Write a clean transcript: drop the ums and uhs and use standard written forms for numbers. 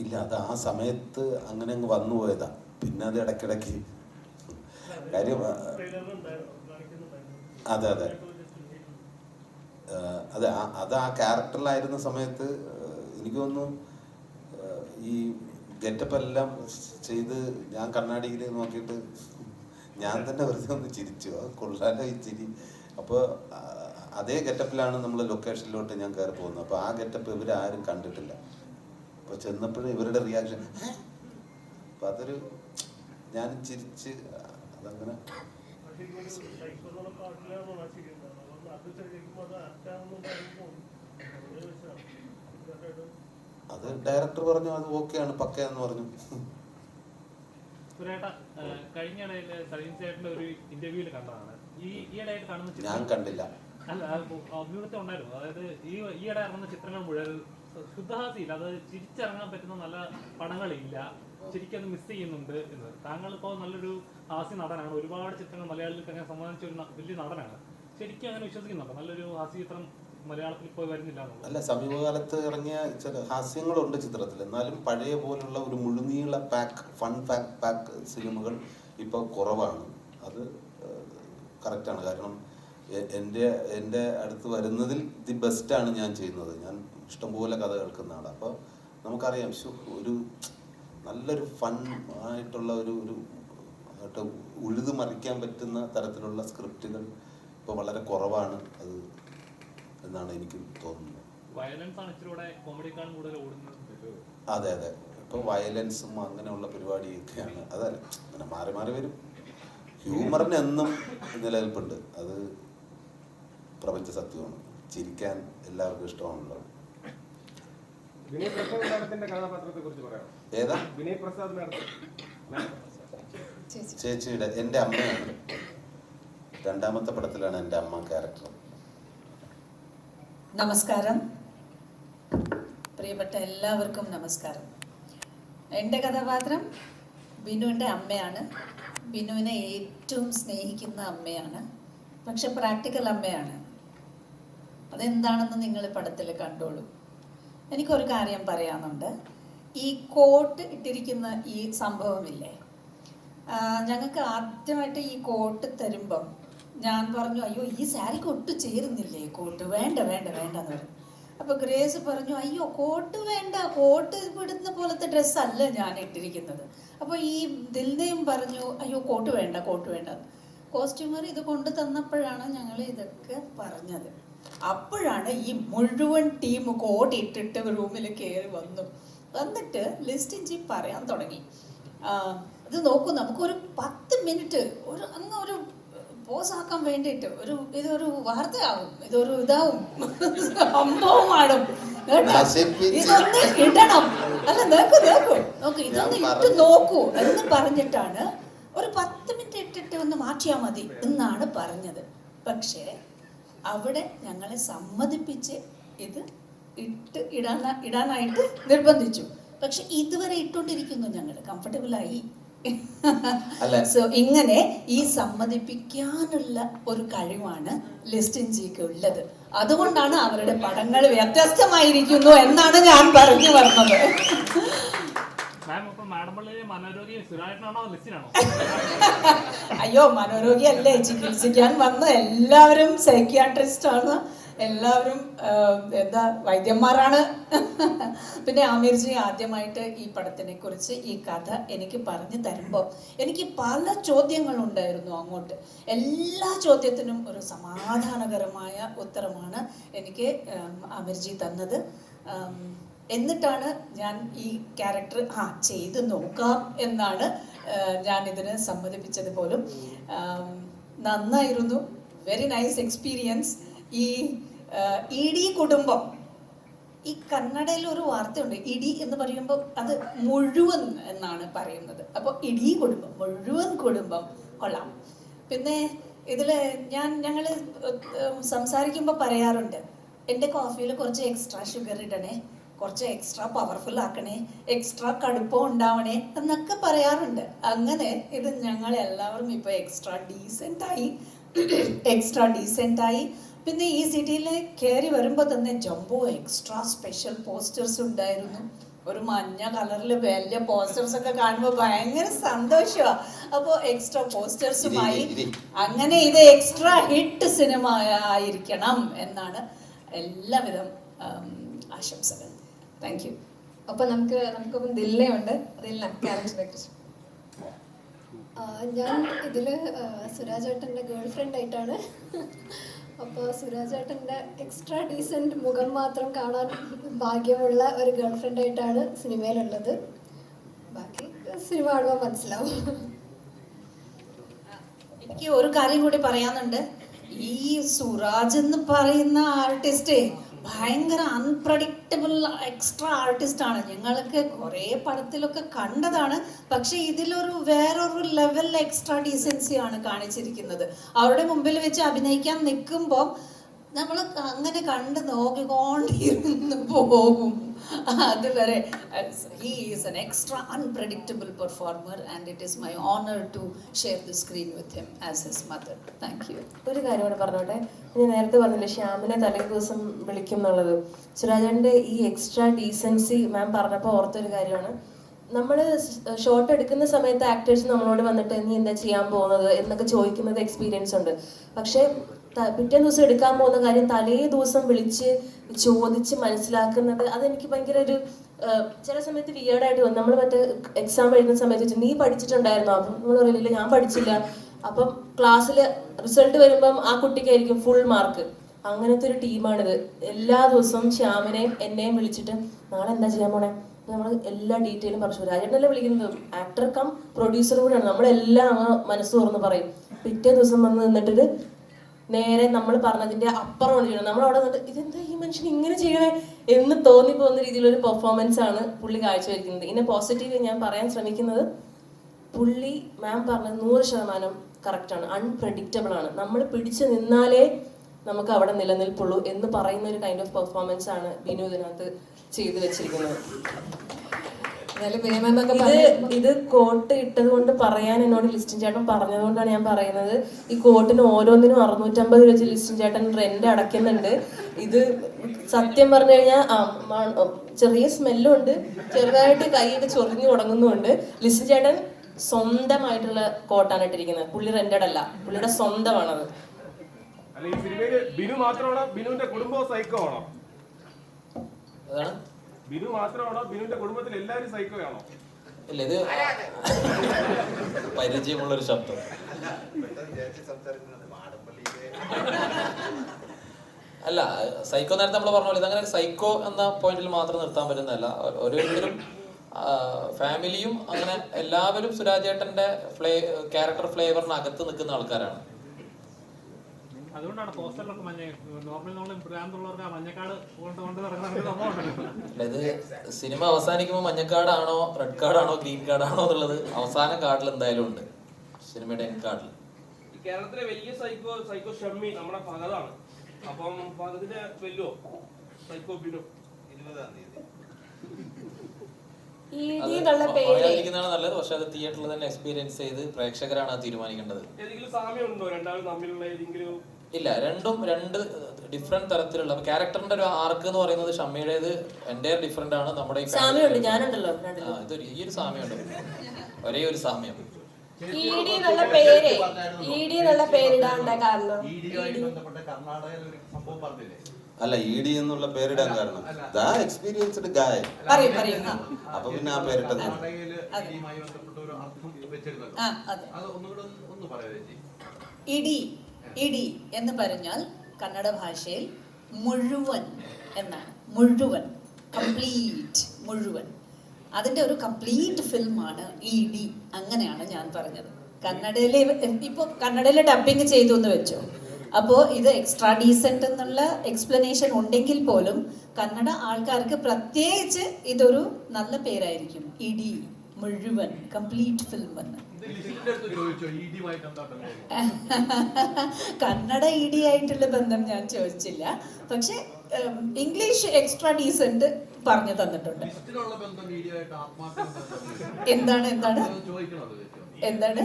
ഇല്ല, അത് ആ സമയത്ത് അങ്ങനെ അങ്ങ് വന്നു പോയതാ. പിന്നെ അത് ഇടയ്ക്കിടയ്ക്ക് കാര്യം. അതെ അതെ അതെ, അത് ആ ക്യാരക്ടറിലായിരുന്ന സമയത്ത് എനിക്ക് തോന്നുന്നു ഈ ഗെറ്റപ്പ് എല്ലാം ചെയ്ത് ഞാൻ കണ്ണാടിയിൽ നോക്കിയിട്ട് ഞാൻ തന്നെ വെറുതെ ഒന്ന് ചിരിച്ചു. അത് കൊള്ളാലോ ഈ ചിരി. അപ്പോൾ അതേ ഗെറ്റപ്പിലാണ് നമ്മൾ ലൊക്കേഷനിലോട്ട് ഞാൻ കയറി പോകുന്നത്. അപ്പോൾ ആ ഗെറ്റപ്പ് ഇവരാരും കണ്ടിട്ടില്ല. അപ്പോൾ ചെന്നപ്പോഴും ഇവരുടെ റിയാക്ഷൻ അപ്പം അതൊരു ഞാൻ ചിരിച്ച് അതങ്ങനെ. അത് ഡയറക്ടർ പറഞ്ഞു അത് ഓക്കെയാണ്, പക്കയാന്ന് പറഞ്ഞു. ഞാൻ കണ്ടില്ല. അല്ല, അഭിമുഖത്തെ ഉണ്ടായിരുന്നു. അതായത് ഈയിടെ ഇറങ്ങുന്ന ചിത്രങ്ങൾ മുഴുവൻ ശുദ്ധഹാസ്യയില്ല, അത് ചിരിച്ചിറങ്ങാൻ പറ്റുന്ന നല്ല പടങ്ങളില്ല, ശരിക്കും മിസ് ചെയ്യുന്നുണ്ട് എന്ന്. താങ്കൾ ഇപ്പോൾ നല്ലൊരു ഹാസ്യ നടനാണ്, ഒരുപാട് ചിത്രങ്ങൾ മലയാളികൾക്ക് അങ്ങനെ സമ്മാനിച്ച ഒരു വലിയ നടനാണ്. ശരിക്കും അങ്ങനെ വിശ്വസിക്കുന്നുണ്ടോ നല്ലൊരു ഹാസ്യ ചിത്രം മലയാളത്തിൽ ഇപ്പോൾ വരുന്നില്ല? അല്ല, സമീപകാലത്ത് ഇറങ്ങിയ ചില ഹാസ്യങ്ങളുണ്ട് ചിത്രത്തിൽ. എന്നാലും പഴയ പോലുള്ള ഒരു മുഴുനീള ഫൺ പാക്ക് സിനിമകൾ ഇപ്പോൾ കുറവാണ്. അത് കറക്റ്റാണ്. കാരണം എൻ്റെ അടുത്ത് വരുന്നതിൽ ദി ബെസ്റ്റാണ് ഞാൻ ചെയ്യുന്നത്. ഞാൻ ഇഷ്ടംപോലെ കഥ കേൾക്കുന്ന ആളാണ്. അപ്പോൾ നമുക്കറിയാം ഒരു നല്ലൊരു ഫൺ ആയിട്ടുള്ള ഒരു ഉഴുതു മറിക്കാൻ പറ്റുന്ന തരത്തിലുള്ള സ്ക്രിപ്റ്റുകൾ ഇപ്പോൾ വളരെ കുറവാണ് അത് എന്നാണ് എനിക്ക് തോന്നുന്നത്. അതെ അതെ, ഇപ്പോൾ വയലൻസും അങ്ങനെയുള്ള പരിപാടിയൊക്കെയാണ്. അതല്ല, അങ്ങനെ മാറി മാറി വരും. ഹ്യൂമറിന് എന്നും നിലനിൽപ്പുണ്ട്, അത് പ്രപഞ്ച സത്യമാണ്. ചിരിക്കാൻ എല്ലാവർക്കും ഇഷ്ടമാണല്ലോ. ഏതാ? ചേച്ചിയുടെ എൻ്റെ അമ്മയാണ്. രണ്ടാമത്തെ പടത്തിലാണ് എൻ്റെ അമ്മ ക്യാരക്ടർ. നമസ്കാരം, പ്രിയപ്പെട്ട എല്ലാവർക്കും നമസ്കാരം. എൻ്റെ കഥാപാത്രം ബിനുവിൻ്റെ അമ്മയാണ്. ബിനുവിനെ ഏറ്റവും സ്നേഹിക്കുന്ന അമ്മയാണ്, പക്ഷെ പ്രാക്ടിക്കൽ അമ്മയാണ്. അതെന്താണെന്ന് നിങ്ങൾ പടത്തിൽ കണ്ടോളൂ. എനിക്കൊരു കാര്യം പറയാനുണ്ട്. ഈ കോട്ട് ഇട്ടിരിക്കുന്ന ഈ സംഭവമില്ലേ, ഞങ്ങൾക്ക് ആദ്യമായിട്ട് ഈ കോട്ട് തരുമ്പം ഞാൻ പറഞ്ഞു, അയ്യോ ഈ സാരിക്ക് ഒട്ടും ചേരുന്നില്ലേ കോട്ട്, വേണ്ട വേണ്ട വേണ്ട എന്ന് പറഞ്ഞു. അപ്പോൾ ഗ്രേസ് പറഞ്ഞു, അയ്യോ കോട്ട് വേണ്ട, കോട്ട് ഇടുന്ന പോലത്തെ ഡ്രസ്സല്ല ഞാൻ ഇട്ടിരിക്കുന്നത്. അപ്പോൾ ഈ ദിൽനയും പറഞ്ഞു, അയ്യോ കോട്ട് വേണ്ട കോട്ട് വേണ്ട. കോസ്റ്റ്യൂമർ ഇത് കൊണ്ടു തന്നപ്പോഴാണ് ഞങ്ങൾ ഇതൊക്കെ പറഞ്ഞത്. അപ്പോഴാണ് ഈ മുഴുവൻ ടീം കോട്ട് ഇട്ടിട്ട് റൂമിൽ കയറി വന്നിട്ട് ലിസ്റ്റിഞ്ചി പറയാൻ തുടങ്ങി. ഇത് നോക്കൂ, നമുക്കൊരു 10 മിനിറ്റ് ഒരു പോസാക്കാൻ വേണ്ടിയിട്ട് ഇതൊരു വാർത്തയാവും, ഇതൊരു ഇതാവും, സംഭവമാടും കേട്ടോ, ഇതൊന്ന് ഇടണം. അല്ല നോക്കൂ ഇതൊന്ന് ഇട്ട് നോക്കൂ എന്ന് പറഞ്ഞിട്ടാണ് ഒരു 10 മിനിറ്റ് ഇട്ടിട്ട് ഒന്ന് മാറ്റിയാൽ മതി എന്നാണ് പറഞ്ഞത്. പക്ഷേ അവിടെ ഞങ്ങളെ സമ്മതിപ്പിച്ച് ഇത് ഇടാനായിട്ട് നിർബന്ധിച്ചു. പക്ഷെ ഇതുവരെ ഇട്ടോണ്ടിരിക്കുന്നു, ഞങ്ങൾ കംഫർട്ടബിളായി. സോ ഇങ്ങനെ ഈ സമ്മതിപ്പിക്കാനുള്ള ഒരു കഴിവാണ് ലിസ്റ്റിൻജിക്ക് ഉള്ളത്. അതുകൊണ്ടാണ് അവരുടെ പടങ്ങൾ വ്യത്യസ്തമായിരിക്കുന്നു എന്നാണ് ഞാൻ പറഞ്ഞു വരുന്നത്. അയ്യോ, മനോരോഗി അല്ലേ, ചികിത്സിക്കാൻ വന്ന എല്ലാവരും സൈക്യാട്രിസ്റ്റ് ആണ്, എല്ലാവരും വൈദ്യന്മാരാണ്. പിന്നെ ആമിർജി ആദ്യമായിട്ട് ഈ പടത്തിനെ കുറിച്ച് ഈ കഥ എനിക്ക് പറഞ്ഞു തരുമ്പോൾ എനിക്ക് പല ചോദ്യങ്ങളുണ്ടായിരുന്നു അങ്ങോട്ട്. എല്ലാ ചോദ്യത്തിനും ഒരു സമാധാനകരമായ ഉത്തരമാണ് എനിക്ക് ആമിർജി തന്നത്. എന്നിട്ടാണ് ഞാൻ ഈ ക്യാരക്ടർ ചെയ്ത് നോക്കാം എന്നാണ് ഞാൻ ഇതിന് സമ്മതിപ്പിച്ചത് പോലും. നന്നായിരുന്നു, വെരി നൈസ് എക്സ്പീരിയൻസ്. ഈ ഇഡി കുടുംബം, ഈ കന്നഡയിൽ ഒരു വാർത്തയുണ്ട്, ഇടി എന്ന് പറയുമ്പോൾ അത് മുഴുവൻ എന്നാണ് പറയുന്നത്. അപ്പോൾ ഇടി കുടുംബം, മുഴുവൻ കുടുംബം കൊള്ളാം. പിന്നെ ഇതിൽ ഞങ്ങൾ സംസാരിക്കുമ്പോൾ പറയാറുണ്ട്, എൻ്റെ കോഫിയിൽ കുറച്ച് എക്സ്ട്രാ ഷുഗർ ഇടണേ, കുറച്ച് എക്സ്ട്രാ പവർഫുൾ ആക്കണേ, എക്സ്ട്രാ കടുപ്പം ഉണ്ടാവണേ എന്നൊക്കെ പറയാറുണ്ട്. അങ്ങനെ ഇത് ഞങ്ങളെല്ലാവരും ഇപ്പോൾ എക്സ്ട്രാ ഡീസൻ്റായി എക്സ്ട്രാ ഡീസെൻ്റായി. പിന്നെ ഈ സിറ്റിയിൽ കയറി വരുമ്പോൾ തന്നെ ജംബോ എക്സ്ട്രാ സ്പെഷ്യൽ പോസ്റ്റേഴ്സ് ഉണ്ടായിരുന്നു. ഒരു മഞ്ഞ കളറിൽ വലിയ പോസ്റ്റേഴ്സ് ഒക്കെ കാണുമ്പോൾ ഭയങ്കര സന്തോഷമാണ്. അപ്പോൾ എക്സ്ട്രാ പോസ്റ്റേഴ്സുമായി അങ്ങനെ ഇത് എക്സ്ട്രാ ഹിറ്റ് സിനിമ ആയിരിക്കണം എന്നാണ് എല്ലാവിധം ആശംസകൾ. Thank you. അപ്പോൾ നമുക്കിപ്പം ദില്ലയുണ്ട്. ദില്ല ക്യാരക്ടറിനെ കുറിച്ച്. ഞാൻ ഇതിൽ സുരാജ് ഏട്ടൻ്റെ ഗേൾ ഫ്രണ്ട് ആയിട്ടാണ്. അപ്പോൾ സുരാജ് ഏട്ടൻ്റെ എക്സ്ട്രാ ഡീസൻറ്റ് മുഖം മാത്രം കാണാൻ ഭാഗ്യമുള്ള ഒരു ഗേൾ ഫ്രണ്ട് ആയിട്ടാണ് സിനിമയിലുള്ളത്. ബാക്കി സിനിമ കാണുമ്പോൾ മനസ്സിലാവും. എനിക്ക് ഒരു കാര്യം കൂടി പറയാനുണ്ട്. ഈ സുരാജ് എന്ന് പറയുന്ന ആർട്ടിസ്റ്റ് ഭയങ്കര അൺപ്രഡിക്റ്റബിൾ എക്സ്ട്രാ ആർട്ടിസ്റ്റാണ്. ഞങ്ങൾക്ക് കുറേ പടത്തിലൊക്കെ കണ്ടതാണ്. പക്ഷെ ഇതിലൊരു വേറൊരു ലെവൽ എക്സ്ട്രാ ഡീസൻസിയാണ് കാണിച്ചിരിക്കുന്നത്. അവരുടെ മുമ്പിൽ വെച്ച് അഭിനയിക്കാൻ നിൽക്കുമ്പോൾ നമ്മൾ അങ്ങനെ കണ്ട് നോക്കിക്കൊണ്ടിരുന്ന് പോകും. അതുവരെ he is an extra unpredictable performer and it is my honor to share the screen with him as his mother. Thank you. ഒരു കാര്യം കൂടെ പറഞ്ഞോട്ടെ. ഞാൻ നേരത്തെ പറഞ്ഞില്ലേ ശ്യാമിനെ തലേ ദിവസം വിളിക്കും എന്നുള്ളത്. സുരാജന്റെ ഈ എക്സ്ട്രാ ഡീസൻസി മാം പറഞ്ഞപ്പോൾ ഓർത്തൊരു കാര്യമാണ്. നമ്മൾ ഷോട്ട് എടുക്കുന്ന സമയത്ത് ആക്ടേഴ്സ് നമ്മളോട് വന്നിട്ട് നീ എന്താ ചെയ്യാൻ പോകുന്നത് എന്നൊക്കെ ചോദിക്കുന്നത് എക്സ്പീരിയൻസ് ഉണ്ട്. പക്ഷേ പിറ്റേ ദിവസം എടുക്കാൻ പോകുന്ന കാര്യം തലേ ദിവസം വിളിച്ച് ചോദിച്ച് മനസ്സിലാക്കുന്നത് അതെനിക്ക് ഭയങ്കര ഒരു ചില സമയത്ത് വിയേർഡായിട്ട് തോന്നും. നമ്മൾ മറ്റേ എക്സാം എഴുതുന്ന സമയത്ത് വെച്ചാൽ നീ പഠിച്ചിട്ടുണ്ടായിരുന്നോ? അപ്പം നമ്മൾ പറയില്ല ഞാൻ പഠിച്ചില്ല. അപ്പം ക്ലാസ്സിൽ റിസൾട്ട് വരുമ്പം ആ കുട്ടിക്കായിരിക്കും ഫുൾ മാർക്ക്. അങ്ങനത്തെ ഒരു ടീമാണിത്. എല്ലാ ദിവസവും ശ്യാമിനെയും എന്നെയും വിളിച്ചിട്ട് നാളെ എന്താ ചെയ്യാൻ പോണേ നമ്മൾ എല്ലാ ഡീറ്റെയിലും പറഞ്ഞു. രാജേട്ടനല്ലേ വിളിക്കുന്നത്, ആക്ടർ കം പ്രൊഡ്യൂസർ കൂടെയാണ്. നമ്മളെല്ലാം അങ്ങ് മനസ്സ് തുറന്ന് പറയും. പിറ്റേ ദിവസം വന്ന് നിന്നിട്ട് നേരെ നമ്മൾ പറഞ്ഞതിന്റെ അപ്പുറമാണ് ചെയ്യണം. നമ്മളവിടെ നിന്നിട്ട് ഇതെന്താ ഈ മനുഷ്യൻ ഇങ്ങനെ ചെയ്യണേ എന്ന് തോന്നിപ്പോകുന്ന രീതിയിലൊരു പെർഫോമൻസ് ആണ് പുള്ളി കാഴ്ചവെക്കുന്നത്. ഇതിനെ പോസിറ്റീവ് ഞാൻ പറയാൻ ശ്രമിക്കുന്നത്, പുള്ളി മാം പറഞ്ഞത് 100% കറക്റ്റാണ്. അൺപ്രഡിക്റ്റബിൾ ആണ്. നമ്മൾ പിടിച്ചു നിന്നാലേ നമുക്ക് അവിടെ നിലനിൽപ്പുള്ളൂ എന്ന് പറയുന്ന ഒരു കൈൻഡ് ഓഫ് പെർഫോമൻസ് ആണ് ബിനു ഇതിനകത്ത് ചെയ്തു വെച്ചിരിക്കുന്നത്. ഇത് കോട്ട് ഇട്ടത് കൊണ്ട് പറയാൻ എന്നോട് ലിസ്റ്റിൻ ചേട്ടൻ പറഞ്ഞതുകൊണ്ടാണ് ഞാൻ പറയുന്നത്. ഈ കോട്ടിന് ഓരോന്നിനും 650 വെച്ച് ലിസ്റ്റിൻ ചേട്ടൻ റെന്റ് അടയ്ക്കുന്നുണ്ട്. ഇത് സത്യം പറഞ്ഞു കഴിഞ്ഞാൽ ചെറിയ സ്മെല്ലും ഉണ്ട്, ചെറുതായിട്ട് കൈയൊക്കെ ചൊറിഞ്ഞു തുടങ്ങുന്നുമുണ്ട്. ലിസ്റ്റിൻ ചേട്ടൻ സ്വന്തമായിട്ടുള്ള കോട്ടാണ് ഇട്ടിരിക്കുന്നത്. പുള്ളി റെന്റഡ് അല്ല, പുള്ളിയുടെ സ്വന്തമാണത്. ഈ സിനിമയില് ബിനു മാത്രമാണോ ബിനുവിന്റെ കുടുംബവും സൈക്കോ ആണോ? ബിനു മാത്രമാണോ ബിനുവിന്റെ കുടുംബത്തിൽ എല്ലാവരും സൈക്കോ ആണോ? ഇല്ല, ഇത് പരിചയമുള്ളൊരു ശബ്ദം. അല്ല, സൈക്കോ നേരത്തെ നമ്മൾ പറഞ്ഞ പോലെ ഇതങ്ങനെ ഒരു സൈക്കോ എന്ന പോയിന്റിൽ മാത്രം നിർത്താൻ പറ്റുന്നതല്ല. ഓരോരുത്തരും ഫാമിലിയും അങ്ങനെ എല്ലാവരും സുരാജേട്ടന്റെ ക്യാരക്ടർ ഫ്ലേവറിനകത്ത് നിൽക്കുന്ന ആൾക്കാരാണ്. അതുകൊണ്ടാണ് പോസ്റ്ററിലൊക്കെ മഞ്ഞ. നോർമലി നമ്മൾ ഭ്രാന്തുള്ളവർക്ക് മഞ്ഞക്കാട് കൊണ്ട് നടക്കുന്ന സംഭവമുണ്ടല്ലോ. ഇത് സിനിമ അവസാനിക്കുമ്പോൾ മഞ്ഞക്കാടാണോ റെഡ് കാർഡാണോ ഗ്രീൻ കാർഡാണോ എന്നുള്ളത് അവസാന കാർഡിൽ എന്തായാലും ഉണ്ട്, സിനിമയുടെ എൻ കാർഡിൽ. കേരളത്തിലെ വലിയ സൈക്കോ ഷമ്മി നമ്മുടെ ഫഹദാണ്. അപ്പം ഫഹദിനെ വെല്ലോ സൈക്കോ ബിനു 20-ാം തീയതി നല്ലത്. പക്ഷെ അത് തിയേറ്ററിൽ തന്നെ എക്സ്പീരിയൻസ് ചെയ്ത് പ്രേക്ഷകരാണ് അത് തീരുമാനിക്കേണ്ടത്. ഏതെങ്കിലും സാമ്യമുണ്ടോ രണ്ടാളും തമ്മിലുള്ള ഏതെങ്കിലും? ഇല്ല, രണ്ടും രണ്ട് ഡിഫറെന്റ് തരത്തിലുള്ള ക്യാരക്ടറിന്റെ ഒരു ആർക്ക് എന്ന് പറയുന്നത് ഷമ്മിയുടേത് എൻ്റെ ഡിഫറെന്റ് ആണ്. നമ്മുടെ ഈ ഒരു സാമ്യമുണ്ട്, ഒരേ ഒരു സാമ്യം. അല്ല, ED എന്നുള്ള പേരിടാൻ കാരണം എക്സ്പീരിയൻസ്ഡ് ഗായ്. അപ്പൊ പിന്നെ ആ പേരിട്ടത് ഇടി എന്ന് പറഞ്ഞാൽ കന്നഡ ഭാഷയിൽ മുഴുവൻ എന്നാണ്. മുഴുവൻ, കംപ്ലീറ്റ്, മുഴുവൻ. അതിൻ്റെ ഒരു കംപ്ലീറ്റ് ഫിലിമാണ് ED. അങ്ങനെയാണ് ഞാൻ പറഞ്ഞത്. ഇപ്പോൾ കന്നഡയിൽ ഡബിങ് ചെയ്തു എന്ന് വെച്ചോ. അപ്പോൾ ഇത് എക്സ്ട്രാ ഡീസെന്റ് എന്നുള്ള എക്സ്പ്ലനേഷൻ ഉണ്ടെങ്കിൽ പോലും കന്നഡ ആൾക്കാർക്ക് പ്രത്യേകിച്ച് ഇതൊരു നല്ല പേരായിരിക്കും. ED, മുഴുവൻ, കംപ്ലീറ്റ് ഫിലിം എന്ന്. കന്നഡ ED ആയിട്ടുള്ള ബന്ധം ഞാൻ ചോദിച്ചില്ല, പക്ഷെ ഇംഗ്ലീഷ് എക്സ്ട്രാ ഡീസെന്റ് പറഞ്ഞു തന്നിട്ടുണ്ട്. എന്താണ്